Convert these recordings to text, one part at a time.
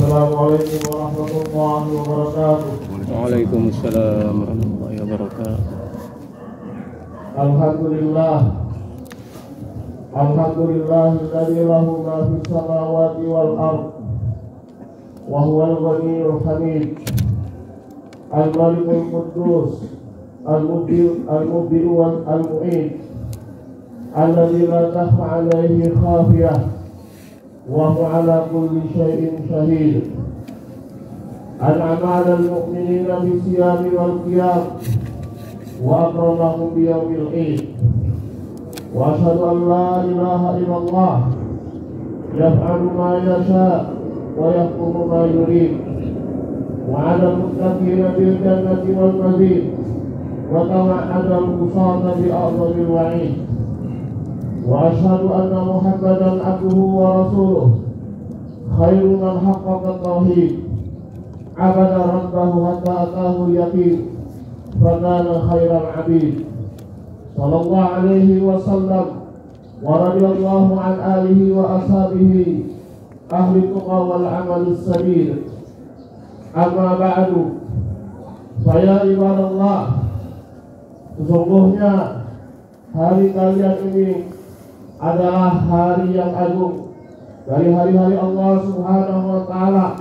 Assalamualaikum warahmatullahi wabarakatuh. Waalaikumsalam warahmatullahi wabarakatuh. Alhamdulillahilladzi lahu ma fis samawati wal ardh wa huwal ghaniyyul hamid. Al-Malikul Quddus Al-Mubdi'u wal Al-Mu'id alladzi la takhfa 'alaihi khafiyah wa huwa 'ala kulli syai'in shahid. An'ama 'alal mu'minina bis-siyami wal qiyam wa akramahum bi yaumil 'id. Wa asyhadu an la ilaha illallah yaf'alu ma yasha' wa yahkumu ma yurid. Wa 'alal muttaqina bil jannati wal mazid wa tawa'ada al-qusata bi a'zamil wa'id. Wa asyhadu anna Muhammadan abduhu wa rasuluh khairu man haqqaqa tauhid abada rabbahu hatta atahu yaqin fakana khairal abid sallallahu alaihi wasallam wa radiyallahu an alihi wa ashabihi ahli tuqa wal amal sabil. Amma ba'du, saya ibadallah, sesungguhnya hari kalian ini adalah hari yang agung dari hari-hari Allah Subhanahu wa Ta'ala.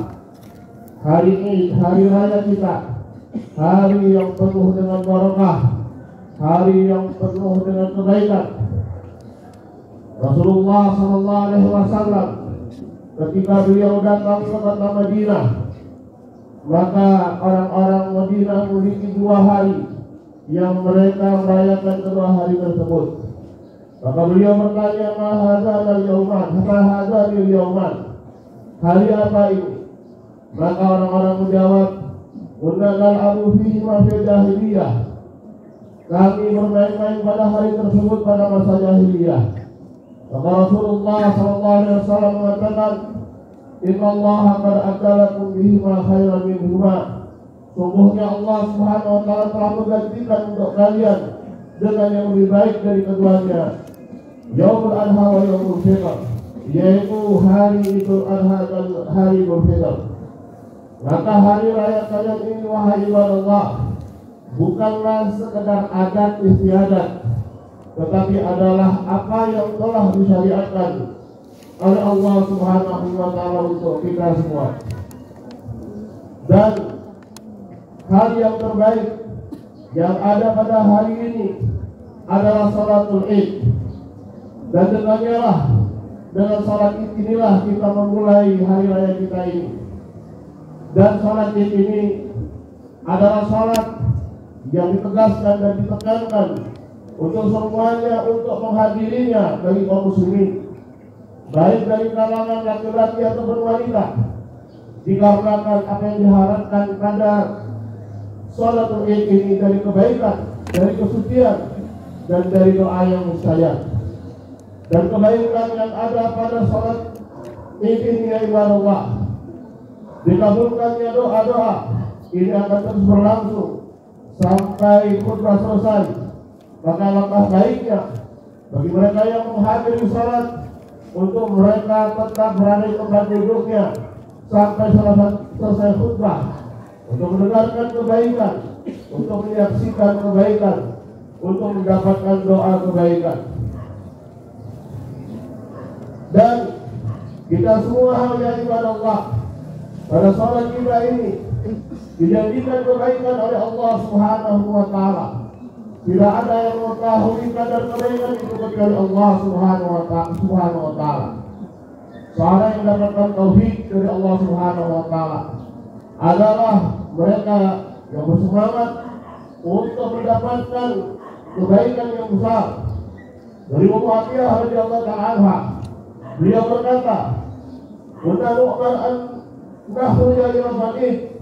Hari ini hari raya kita, hari yang penuh dengan barakah, hari yang penuh dengan kebaikan. Rasulullah sallallahu alaihi wasallam ketika beliau datang ke kota Madinah, maka orang-orang Madinah memiliki 2 hari yang mereka merayakan kedua hari tersebut. Maka beliau bertanya, ma hadzal yauman, apa hadzal yauman, hari apa ini? Maka orang-orang menjawab, kunna nal'abu fihi ma fil jahiliyah, kami bermain-main pada hari tersebut pada masa jahiliyah. Maka Rasulullah sallallahu alaihi wasallam mengatakan, innallaha qad a'talakum bihi ma khairan minhuma, sungguhnya Allah Subhanahu wa Ta'ala telah menggantikan untuk kalian dengan yang lebih baik dari keduanya. Yaumul Adha wa Yaumul Fitr, yaitu hari Idul Adha dan hari Idul Fitr. Maka hari raya kalian ini, wahai ibadallah, bukanlah sekedar adat istiadat, tetapi adalah apa yang telah disyariatkan oleh Allah Subhanahu wa Ta'ala untuk kita semua. Dan hal yang terbaik yang ada pada hari ini adalah salatul Id. Dan dengan salat Id inilah kita memulai hari raya kita ini. Dan salat Id ini adalah salat yang ditegaskan dan ditekankan untuk semuanya untuk menghadirinya dari kaum muslimin, baik dari kalangan laki-laki ataupun wanita, dikarenakan apa yang diharapkan pada salatul Id ini dari kebaikan, dari kesucian, dan dari doa yang mustajab. Dan kebaikan yang ada pada salat Id ini, ya ibadallah, dikabulkannya doa-doa ini akan terus berlangsung sampai khutbah selesai. Maka langkah baiknya bagi mereka yang menghadiri salat untuk mereka tetap berada di tempat duduknya sampai selesai khutbah, untuk mendengarkan kebaikan, untuk menyaksikan kebaikan, untuk mendapatkan doa kebaikan. Dan kita semua yang ibadah Allah pada salat kita ini dijanjikan kebaikan oleh Allah Subhanahu wa Ta'ala. Tidak ada yang mengetahui kadar kebaikan itu kecuali Allah Subhanahu wa Ta'ala. Seorang yang mendapatkan tauhid dari Allah Subhanahu wa Ta'ala adalah mereka yang bersemangat untuk mendapatkan kebaikan yang besar. Dari Ummu Atiyah radhiyallahu ta'ala, beliau berkata, "Kunna nu'mar an nakhruja ila Madinah."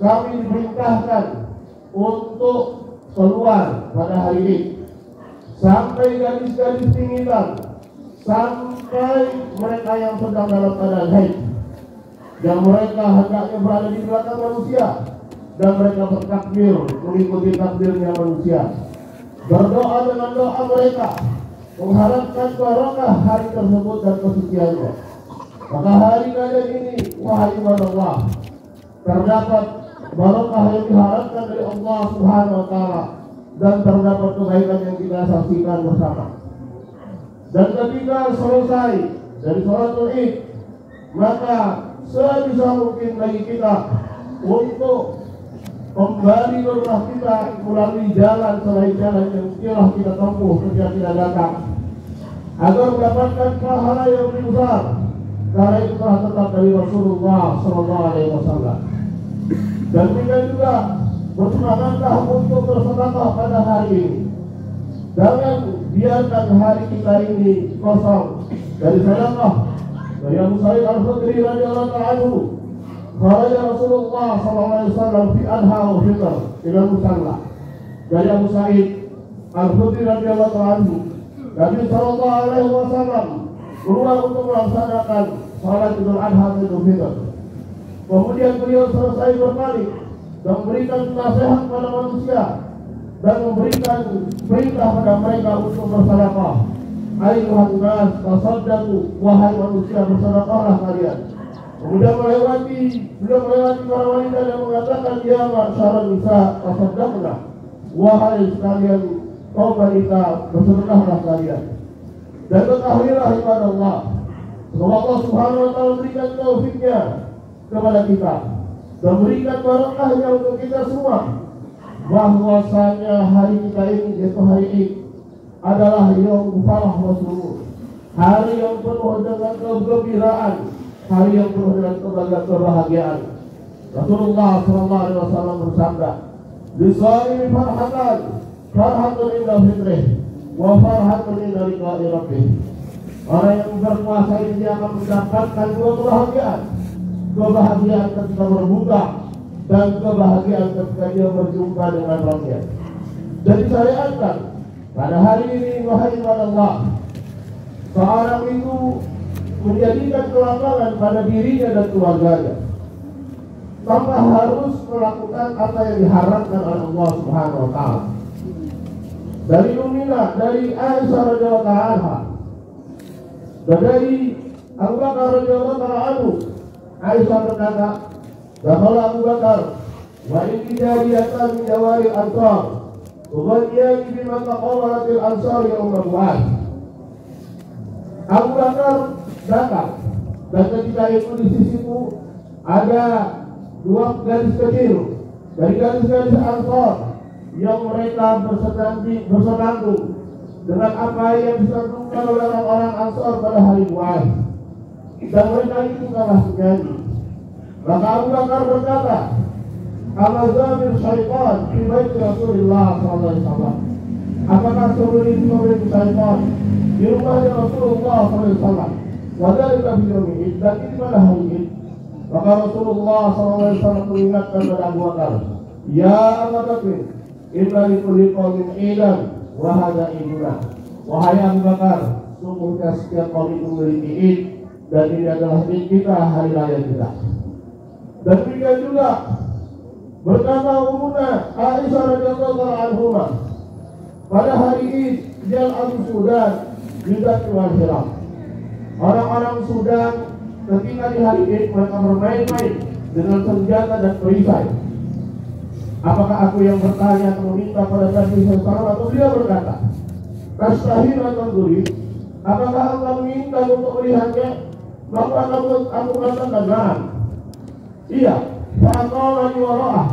Kami diperintahkan untuk keluar pada hari ini sampai gadis-gadis pinggiran, sampai mereka yang sedang dalam keadaan haid, yang mereka hendaknya berada di belakang manusia, dan mereka bertakbir mengikuti takbirnya manusia, berdoa dengan doa mereka, mengharapkan barokah hari tersebut dan kesuciannya. Maka hari kalian ini, wahai ibadah Allah, terdapat barokah yang diharapkan dari Allah Subhanahu wa Ta'ala, dan terdapat kebaikan yang kita saksikan bersama. Dan ketika selesai dari sholatul Id, maka sebisa mungkin bagi kita untuk kembali ke rumah kita melalui jalan selain jalan yang telah kita tempuh ketika kita datang, agar mendapatkan pahala yang lebih besar. Karena itu telah tetap dari Rasulullah SAW. Dan kita juga bersemangatlah untuk bersedekah pada hari ini. Jangan biarkan hari kita ini kosong dari sedekah. Dari Abu Sa'id Al-Khudri radhiyallahu anhu, kharaja Rasulullah SAW fi adha wa fitr ila musalla. Dari Abu Sa'id Al-Khudri radhiyallahu anhu, Nabi SAW keluar untuk melaksanakan salat Idul Adha dan Idul Fitr. Kemudian beliau selesai berbalik dan memberikan nasihat pada manusia dan memberikan perintah pada mereka untuk bersedekah. Ayuhan nas tasaddaqu, wahai manusia bersedekahlah kalian. Kemudian beliau melewati para wanita yang mengatakan, ya ma'syarun nisa tasaddaqna, wahai sekalian kaum wanita bersedekahlah kalian. Dan ketahuilah ibadah Allah, semoga Allah Subhanahu wa Ta'ala berikan taufiknya kepada kita dan berikan barokahnya untuk kita semua, bahwasanya hari kita ini, yaitu hari Id, adalah yaum farah wa surur, hari yang penuh dengan kegembiraan, hari yang penuh dengan kebahagiaan. Rasulullah SAW bersabda, "Lisa'imi farhatan, farhatun inda fitrih, wa farhatun inda liqa'i rabbih." Orang yang berpuasa ini akan mendapatkan dua kebahagiaan. Kebahagiaan ketika berbuka dan kebahagiaan ketika dia berjumpa dengan Rabbnya. Jadi syariatkan pada hari ini, wahai Allah, seorang itu menjadikan kelapangan pada dirinya dan keluarganya tanpa harus melakukan apa yang diharapkan oleh Allah Subhanahu wa Ta'ala. Dari Ummina, dari Aisyah radhiyallahu anha, dan dari Abu Bakar radhiyallahu anhu, Aisyah berkata, "Dakhala Abu Bakar wa inni jariyatan min jawari ansar, ughanniyani bima taqawwalatil ansar ya Muhammad." Abu Bakar datang, dan ketika itu di sisiku ada dua gadis kecil dari gadis-gadis Ansar yang mereka bersenandung dengan apa yang disandungkan oleh orang-orang Ansar pada hari Mu'ad, dan mereka itu kalah menyanyi. Maka Abu Bakar berkata, "Amazamir syaitan fi bait Rasulullah SAW." Apakah sebelum itu memberi syaitan di rumahnya Rasulullah SAW? Wadhalika fi yaumi Id, dan ini pada hari Id. Maka Rasulullah SAW mengingatkan kepada Abu Bakar, "Ya Abu Bakar, inna likulli qaumin idan wa hadza iduna." Wahai Abu Bakar, sungguhnya setiap kaum itu memiliki Id, dan ini adalah Id kita, hari raya kita. Dan demikian juga berkata Ummuna Aisyah radhiyallahu anha, pada hari Id Jal Abu Sudan juga keluar hilang. Orang-orang Sudan ketika di hari Id mereka bermain-main dengan senjata dan perisai. Apakah aku yang bertanya atau meminta pada Nabi SAW, atau dia berkata, "Tastahil atau duri, apakah engkau meminta untuk melihatnya?" Maka aku katakan, "Na'am." Iya, fa'aqalani wara'ah.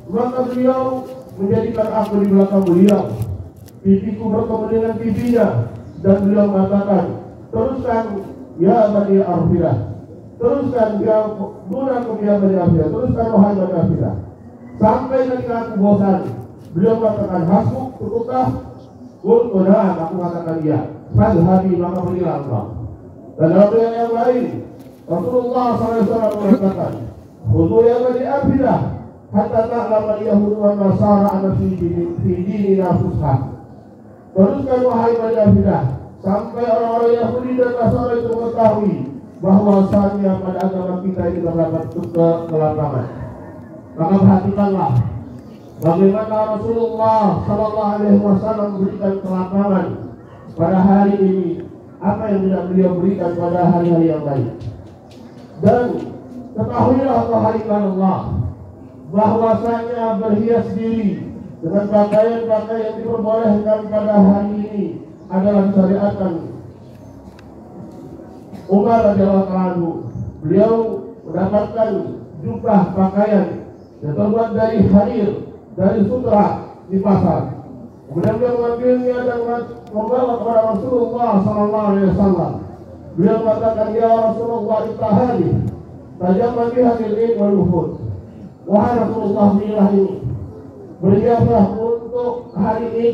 Maka beliau menjadikan aku di belakang beliau, pipiku bertemu dengan pipinya, dan beliau mengatakan, "Teruskan ya Bani Arfidah, teruskan ya gunakum ya Bani Arfidah, teruskan wahai Bani Arfidah." Sampai ketika aku bosan, beliau mengatakan, "Hasbuk, cukupkah?" Qultu na'am, aku mengatakan iya. "Fadhhabi, maka pergilah engkau." Dan dalam riwayat yang lain, Rasulullah SAW mengatakan, "Khudhu ya Bani Arfidah, hatta ta'lama al-yahud wa nasara anna fi dinina fushah." Teruskan wahai Bani Arfidah, sampai orang-orang Yahudi dan Nasara itu mengetahui bahwasanya pada agama kita ini terdapat kelapangan. Maka perhatikanlah bagaimana Rasulullah SAW memberikan kelapangan pada hari ini, apa yang tidak beliau berikan pada hari-hari yang lain. Dan ketahuilah wahai Allah, bahwasanya berhias diri dengan pakaian-pakaian yang diperbolehkan pada hari ini adalah syariatan Umar radhiyallahu anhu. Beliau mendapatkan jubah pakaian yang terbuat dari harir, dari sutra di pasar. Kemudian beliau mengambilnya dan membawa kepada Rasulullah SAW. Beliau mengatakan, ya Rasulullah, ittahadi tajaman biha lil wal wufud. Wahai Rasulullah, inilah ini, berhiaslah untuk hari ini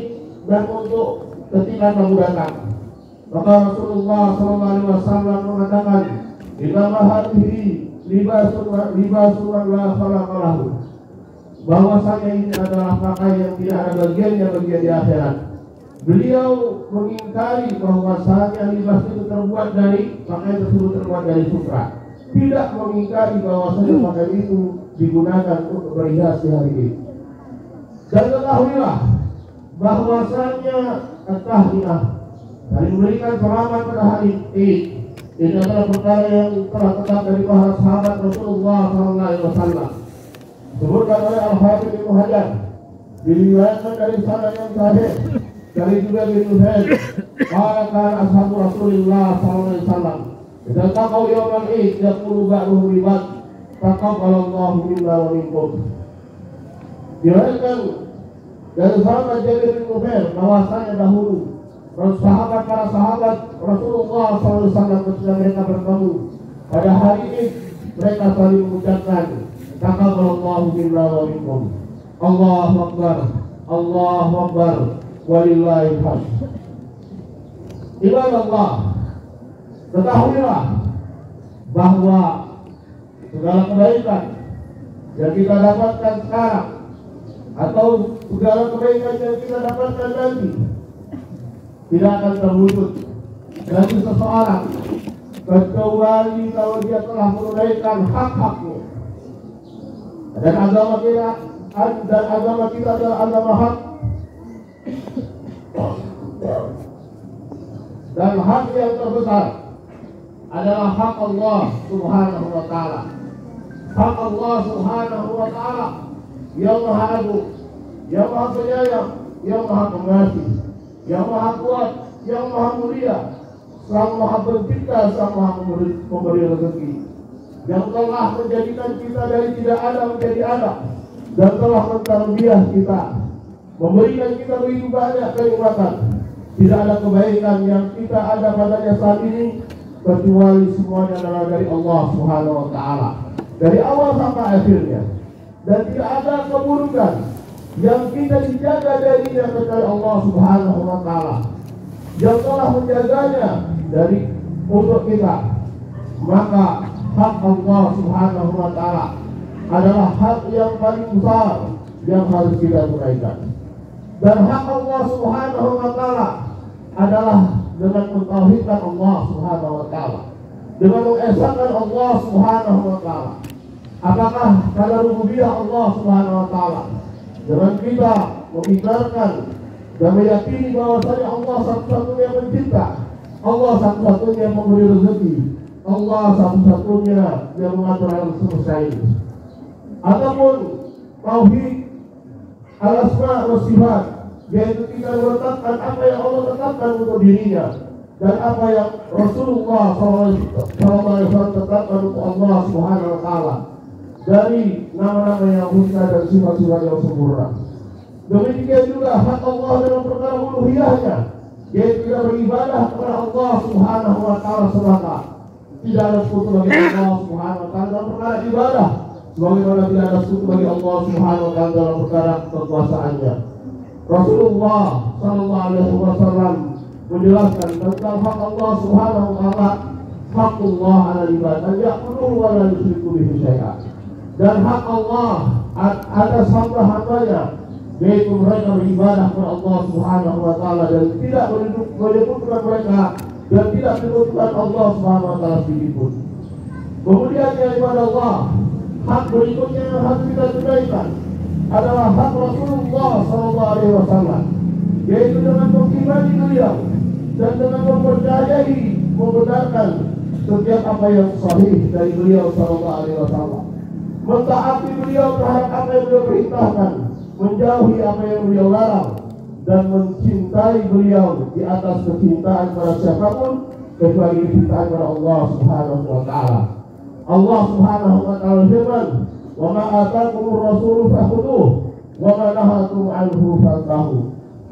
dan untuk ketika kamu datang. Maka Rasulullah SAW mengatakan, inna hadhihi libasun la khalaqa lahu, bahwasanya ini adalah pakaian yang tidak ada bagiannya bagian di akhirat. Beliau mengingkari bahwasanya libas itu terbuat dari pakaian tersebut terbuat dari sutra, tidak mengingkari bahwasanya pakaian itu digunakan untuk berhias di hari ini. Dan ketahuilah bahwasanya at-tahliyah, saling memberikan selamat pada hari ini adalah perkara yang telah tetap dari para sahabat Rasulullah SAW. Disebutkan oleh Al-Hafidh Ibnu Hajar, diriwayatkan dari sanad yang sahih dari juga bin Husain, qala ashabu Rasulillah SAW, idza taqaw yawmal Id yaqulu ba'duhum li ba'd taqabbalallahu minna wa minkum. Diriwayatkan dari sahabat Jabir bin Nufair bahwasanya dahulu para sahabat Rasulullah SAW ketika mereka bertemu pada hari ini, mereka saling mengucapkan taqabbalallahu minna wa minkum. Allahu Akbar, Allahu Akbar, walillahil hamd. Ibadallah, ketahuilah bahwa segala kebaikan yang kita dapatkan sekarang atau segala kebaikan yang kita dapatkan nanti tidak akan terwujud dari seseorang kecuali kalau dia telah menunaikan hak-haknya. Dan agama kita adalah agama hak, dan hak yang terbesar adalah hak Allah Subhanahu wa Ta'ala. Hak Allah Subhanahu wa Ta'ala yang Maha Agung, yang Maha Penyayang, yang Maha Pengasih, yang Maha Kuat, yang Maha Mulia, Sang Maha Pencipta, Sang Maha Pemberi rezeki, yang telah menjadikan kita dari tidak ada menjadi ada, dan telah mentarbiah kita, memberikan kita begitu banyak kenikmatan. Tidak ada kebaikan yang kita ada padanya saat ini kecuali semuanya adalah dari Allah Subhanahu wa Ta'ala, dari awal sampai akhirnya. Dan tidak ada keburukan yang kita dijaga darinya kecuali Allah Subhanahu wa Ta'ala yang telah menjaganya dari untuk kita. Maka hak Allah Subhanahu wa Ta'ala adalah hak yang paling besar yang harus kita tunaikan. Dan hak Allah Subhanahu wa Ta'ala adalah dengan mentauhidkan Allah Subhanahu wa Ta'ala, dengan mengesahkan Allah Subhanahu wa Ta'ala. Apakah pada rububiyah Allah Subhanahu wa Ta'ala, dengan kita mengikrarkan dan meyakini bahwasanya Allah satu-satunya pencipta, Allah satu-satunya yang memberi rezeki, Allah satu-satunya yang mengatur alam semesta ini. Ataupun tauhid al-asma wa sifat, yaitu kita meletakkan apa yang Allah tetapkan untuk dirinya dan apa yang Rasulullah SAW tetapkan untuk Allah Subhanahu wa Ta'ala dari nama-nama yang husna dan sifat-sifat yang sempurna. Demikian juga hak Allah dalam perkara uluhiyahnya, yaitu kita beribadah kepada Allah Subhanahu wa Ta'ala semata. Tidak ada sekutu bagi Allah Subhanahu wa Ta'ala dalam perkara ibadah, sebagaimana tidak ada sekutu bagi Allah Subhanahu wa Ta'ala dalam perkara kekuasaannya. Rasulullah SAW menjelaskan tentang hak Allah Subhanahu wa Ta'ala, hakullah ala ibadah ya'buduhu wa la yusyriku bihi syai'an. Dan hak Allah atas hamba-hambanya, yaitu mereka beribadah kepada Allah Subhanahu wa Ta'ala dan tidak menyebutkan mereka dan tidak menyebutkan Allah Subhanahu wa Ta'ala sedikitpun. Kemudian ya ibadah Allah, hak berikutnya yang harus kita tunaikan adalah hak Rasulullah SAW, yaitu dengan mengimani beliau dan dengan mempercayai, membenarkan setiap apa yang sahih dari beliau sallallahu alaihi wasallam, mentaati beliau terhadap apa yang beliau perintahkan, menjauhi apa yang beliau larang, dan mencintai beliau di atas kecintaan pada siapapun kecuali kecintaan pada Allah Subhanahu wa taala. Allah Subhanahu wa taala firman, "Wa ma ataakumur rasulu fakhudhuh wa ma nahakum anhu fantahu."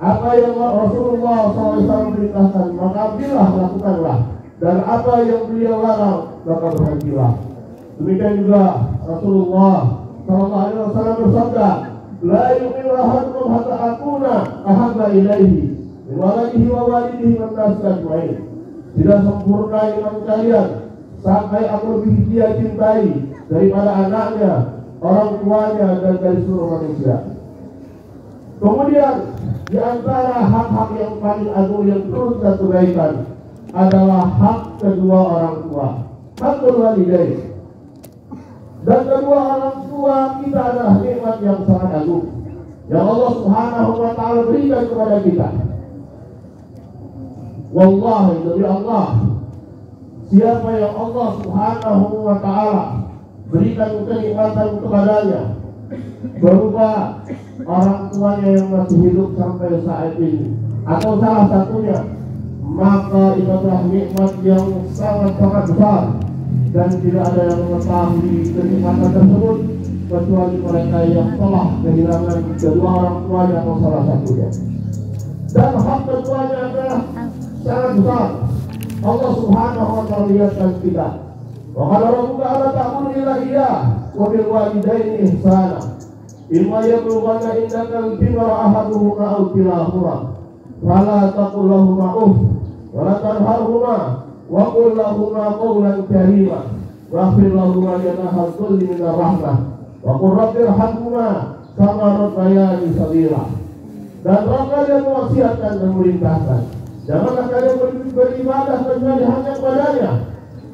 Apa yang Rasulullah SAW perintahkan, maka ambillah, lakukanlah, dan apa yang beliau larang, maka berhentilah. Demikian juga Rasulullah SAW bersabda, "La yu'minu ahadukum hatta akuna ahabba ilaihi min waladihi wa walidihi wan nasi ajma'in." Tidak sempurna iman kalian sampai aku lebih dia cintai daripada anaknya, orang tuanya, dan dari seluruh manusia. Kemudian di antara hak-hak yang paling agung yang terus kita tunaikan adalah hak kedua orang tua, hak walidain. Dan kedua orang tua kita adalah nikmat yang sangat agung yang Allah Subhanahu wa taala berikan kepada kita. Wallahi, demi Allah, siapa yang Allah Subhanahu wa taala berikan kenikmatan kepadanya berupa orang tuanya yang masih hidup sampai saat ini, atau salah satunya, maka itu adalah nikmat yang sangat-sangat besar, dan tidak ada yang mengetahui kenikmatan tersebut kecuali mereka yang telah kehilangan kedua orang tuanya atau salah satunya. Dan hak keduanya adalah sangat besar. Allah Subhanahu wa taala lihatkan kita, wa qala rabbuka alla ta'budu illa iyyah wa bil walidaini ihsana imma yablughanna indaka al-kibara ahaduhuma aw kilahuma fala taqul lahumā uff wa la tanharhumā wa qul lahumā qawlan karīmā waghfir lahumā janāha al-dhulli minar rahmah wa qul rabbi irhamhumā kamā rabbayānī shaghīrā. Dan kalian mewasiatkan dan memerintahkan, janganlah kalian beribadah kecuali hanya kepadanya,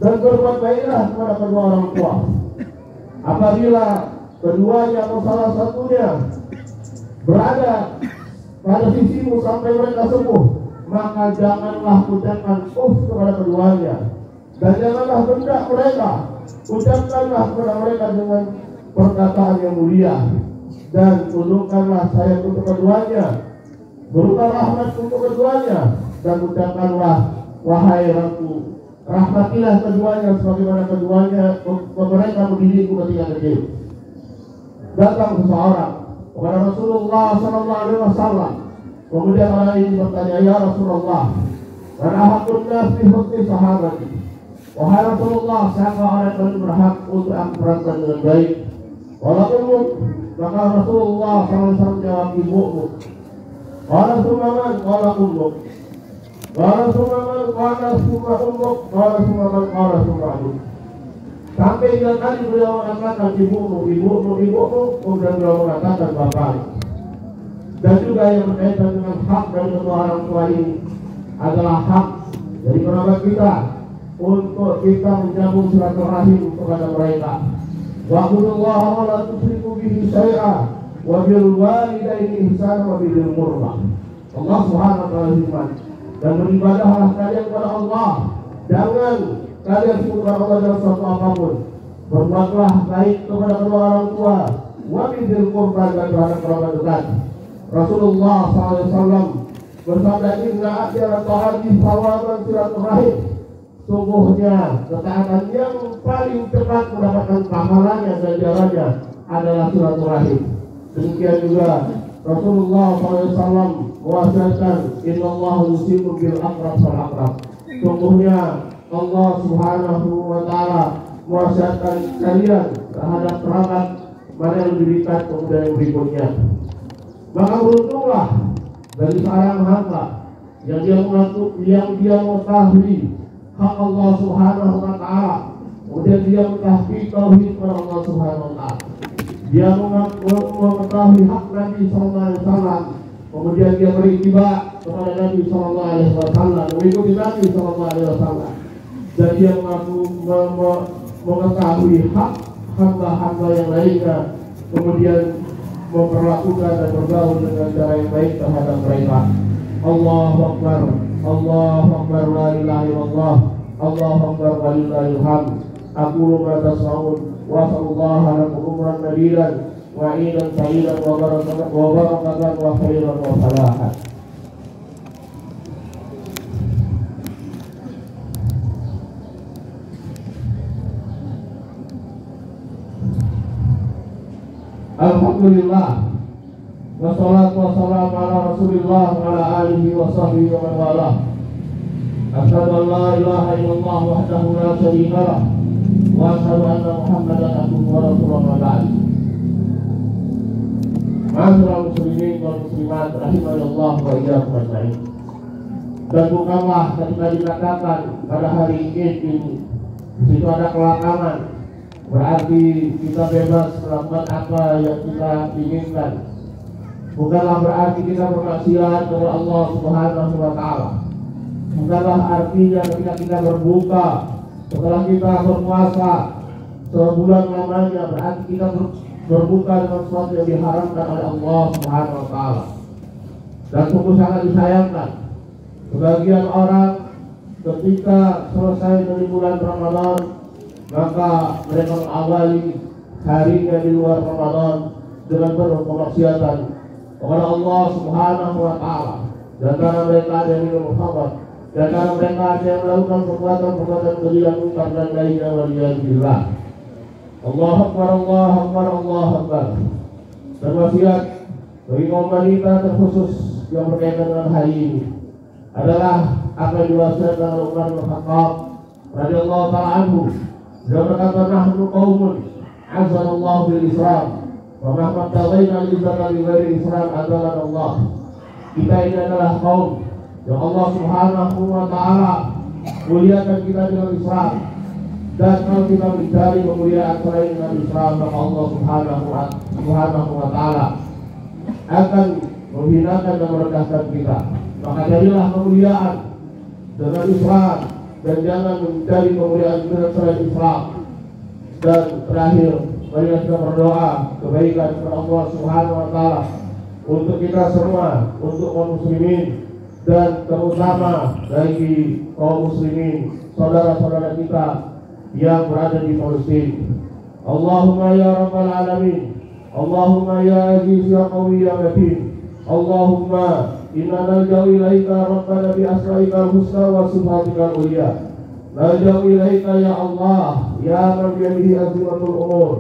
dan berbuat baiklah kepada kedua orang tua. Apabila keduanya atau salah satunya berada pada sisimu sampai mereka sembuh, maka janganlah ucapkan kepada keduanya, dan janganlah bentak mereka. Ucapkanlah kepada mereka dengan perkataan yang mulia, dan tundukkanlah sayang untuk keduanya, berupa rahmat untuk keduanya, dan ucapkanlah, wahai Rabbku, rahmatilah keduanya sebagaimana keduanya mereka mendidikku ketika kecil. Datang seseorang kepada Rasulullah SAW, kemudian orang ini bertanya, ya Rasulullah, man ahaqun nas bi husni sahabati. Wahai Rasulullah, siapa orang yang berhak untuk aku perhatikan dengan baik? Walaupun maka Rasulullah SAW jawab, ibumu. Qala summa man? Qala ummuk. Qala summa man? Qala summa ummuk. Qala summa man? Qala summa abuk. Sampai 3 kali beliau mengatakan ibumu, ibumu, ibumu, kemudian beliau mengatakan bapak. Dan juga yang berkaitan dengan hak dari kedua orang tua ini adalah hak dari kerabat kita untuk kita menyambung silaturahim kepada mereka. Wa'budullaha wa la tusyriku bihi syai'a wa bil walidaini ihsana wa bil qurba. Allah Subhanahu wa taala firman, dan beribadahlah kalian kepada Allah, jangan kalian sekutukan Allah dalam suatu apapun. Berbuatlah baik kepada kedua orang tua, wa bil qurba, dan terhadap kerabat dekat. Rasulullah SAW bersabda, inna asyara ta'ati sawaban silaturahim. Sungguhnya ketaatan yang paling cepat mendapatkan pahalanya dan jalannya adalah silaturahim. Demikian juga Rasulullah SAW mewasiatkan, innallaha yusikum bil aqrab fal aqrab. Sungguhnya Allah Subhanahu wa taala mewasiatkan kalian terhadap kerabat mana yang lebih dekat kemudian yang berikutnya. Maka beruntunglah dari seorang hamba yang dia mengetahui hak Allah Subhanahu wa taala, kemudian dia mengetahui tauhid kepada Allah Subhanahu wa taala. Dia mengetahui hak Nabi sallallahu alaihi wasallam, kemudian dia beriktiba kepada Nabi sallallahu alaihi wasallam, mengikuti Nabi sallallahu alaihi wasallam. Dan dia mengetahui hak hamba-hamba yang lainnya, kemudian memperlakukan dan bergaul dengan cara yang baik terhadap mereka. Allahu Akbar, Allahu Akbar, la ilaha illallah, Allahu akbar walillahil hamd. Aqulu ma tasma'un wa sallallahu lakum umran madidan wa idan sa'idan wa barakatan wa khairan wa falahan. Alhamdulillah, wassalatu wassalamu ala Rasulillah wa ala alihi wa sahbihi wa man walah. Asyhadu an la ilaha illallah wahdahu la syarika lah wa asyhadu anna Muhammadan abduhu wa rasuluhu wa ba'd. Ma'asyiral muslimin wal muslimat rahimanallah wa iyyakum ajma'in. Dan bukanlah ketika dikatakan pada hari ini di situ ada kelakangan, berarti kita bebas melakukan apa yang kita inginkan. Bukanlah berarti kita bermaksiat kepada Allah Subhanahu wa taala. Bukanlah artinya ketika kita berbuka setelah kita berpuasa sebulan lamanya berarti kita berbuka dengan sesuatu yang diharamkan oleh Allah Subhanahu wa taala. Dan sungguh sangat disayangkan sebagian orang ketika selesai dari bulan Ramadan maka mereka mengawali harinya di luar Ramadan dengan berkemaksiatan kepada Allah Subhanahu wa taala. Dan antara mereka ada yang minum khamr, dan antara mereka ada yang melakukan perbuatan-perbuatan keji dan munkar dan lainnya waliyadzubillah. Allahu akbar, Allahu akbar, Allahu akbar. Berwasiat bagi kaum wanita terkhusus yang berkaitan dengan hari ini adalah apa yang diwasiatkan oleh Umar bin Khattab radhiyallahu ta'ala anhu. Dia berkata, nahnu qaumun azanallahu bil Islam wa mahma taghaina al-izzata li ghairi Islam adalah Allah. Kita ini adalah kaum yang Allah Subhanahu wa taala muliakan kita dengan Islam. Dan kalau kita mencari kemuliaan selain dengan Islam, maka Allah Subhanahu wa taala akan menghinakan dan merendahkan kita. Maka jadilah kemuliaan dengan Islam dan jangan mencari kemuliaan dengan selain Islam. Dan terakhir, mari kita berdoa kebaikan kepada Allah Subhanahu wa taala untuk kita semua, untuk kaum muslimin, dan terutama bagi kaum muslimin saudara-saudara kita yang berada di Palestina. Allahumma ya rabbal alamin, Allahumma ya aziz ya qawi ya matin, Allahumma inna nalja'u ilaika rabbana bi asma'ikal husna wa sifatikal ulia. Nalja'u ilaika ya Allah, ya man biyadihi azimatul umur,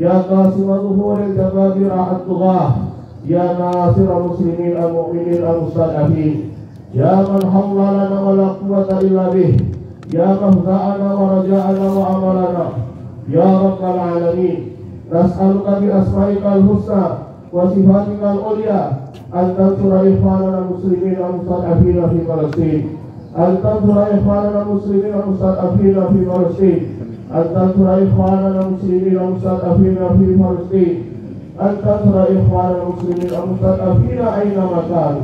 ya qasimul zuhuril jababir at-tughah, ya nasirul muslimin al-mu'minin al-mustad'afin, ya man hawlalana wa la quwwata illa bih, ya mahza'ana wa raja'ana wa amalana, ya rabbal alamin. Nas'aluka bi asma'ikal husna wa sifatikal ulia an tansura ikhwanana muslimin al-mustad'afina fi Palestin, an tansura ikhwanana muslimin al-mustad'afina fi Palestin, an tansura ikhwanana muslimin al-mustad'afina fi Palestin, an tansura ikhwanana muslimin al-mustad'afina aina makan.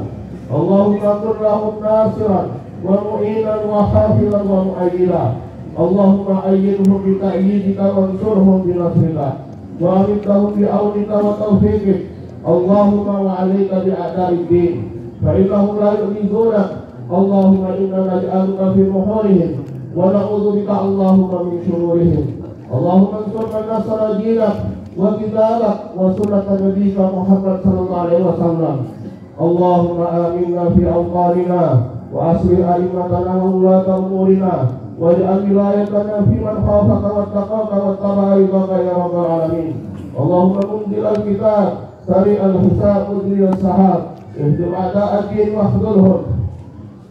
Allahumma kun lahum nasiran wa mu'inan wa hafilan wa mu'ayyila. Allahumma ayyidhum bi ta'yidika wa ansurhum bi nasrika wa amidhum bi awnika wa tawfiqik. Allahumma wa alayka bi a'da'id din fa innahum la yu'jizunak. Allahumma inna naj'aluka fi nuhurihim wa na'udzu bika Allahumma min shururihim. Allahumma ansur man nasara dinak wa kitabak wa sunnata nabiyyika Muhammad sallallahu alaihi wasallam. Allahumma aminna fi awqanina wa aslih a'immatana wa ulata umurina waj'al wilayatana fi man khafaka wattaqaka wattaba'a ya rabbal alamin. Allahumma munzilal kitab sari al-hisab udri al-sahab ihdim a'da'ad-din wahdurhum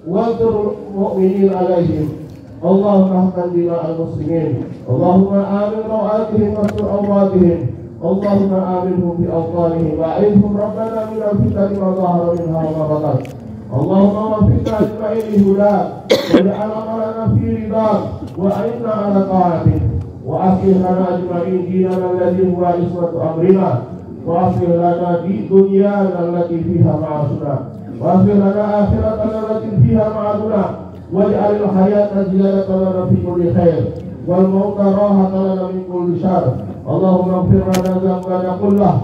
wadur mu'minin alaihim. Allahumma ahkan dina al-muslimin, Allahumma amin rawatihim wa sur awratihim, Allahumma aminhum fi awtanihim wa'idhum rabbana min al-fitani wa zahara minha wa mabatan. Allahumma waffiqna ajma'in li hudak waj'al amalana fi ridak wa a'inna ala ta'atik wa aslih lana ajma'in dinana alladhi huwa ismatu amrina wa aslih lana di dunyana allati fiha ma'asuna wa aslih lana akhiratana allati fiha ma'aduna waj'alil hayata ziyadatan lana fi kulli khair wal mauta rahatan lana min kulli syarr. Allahumma ighfir lana dzambana kullah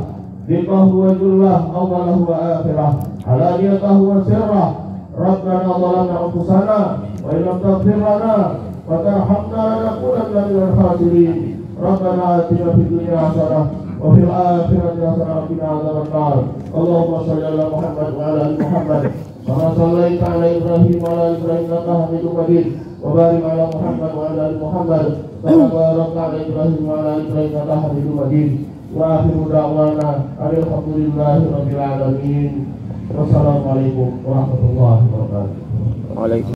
dikahu wa jullah awwalahu wa akhirah alaniyatahu wa sirrah. Rabbana zalamna anfusana wa in lam taghfir lana wa فترحمنا لنكونن من الخاسرين. ربنا آتنا في الدنيا حسنة وفي الآخرة حسنة وقنا عذاب النار. اللهم صل على محمد وعلى آل محمد كما صليت على إبراهيم وعلى آل إبراهيم إنك حميد مجيد. وبارك على محمد وعلى آل محمد كما باركت على إبراهيم وعلى آل إبراهيم إنك حميد مجيد. وآخر دعوانا أن الحمد لله رب العالمين. Wassalamualaikum warahmatullahi wabarakatuh. Waalaikumsalam.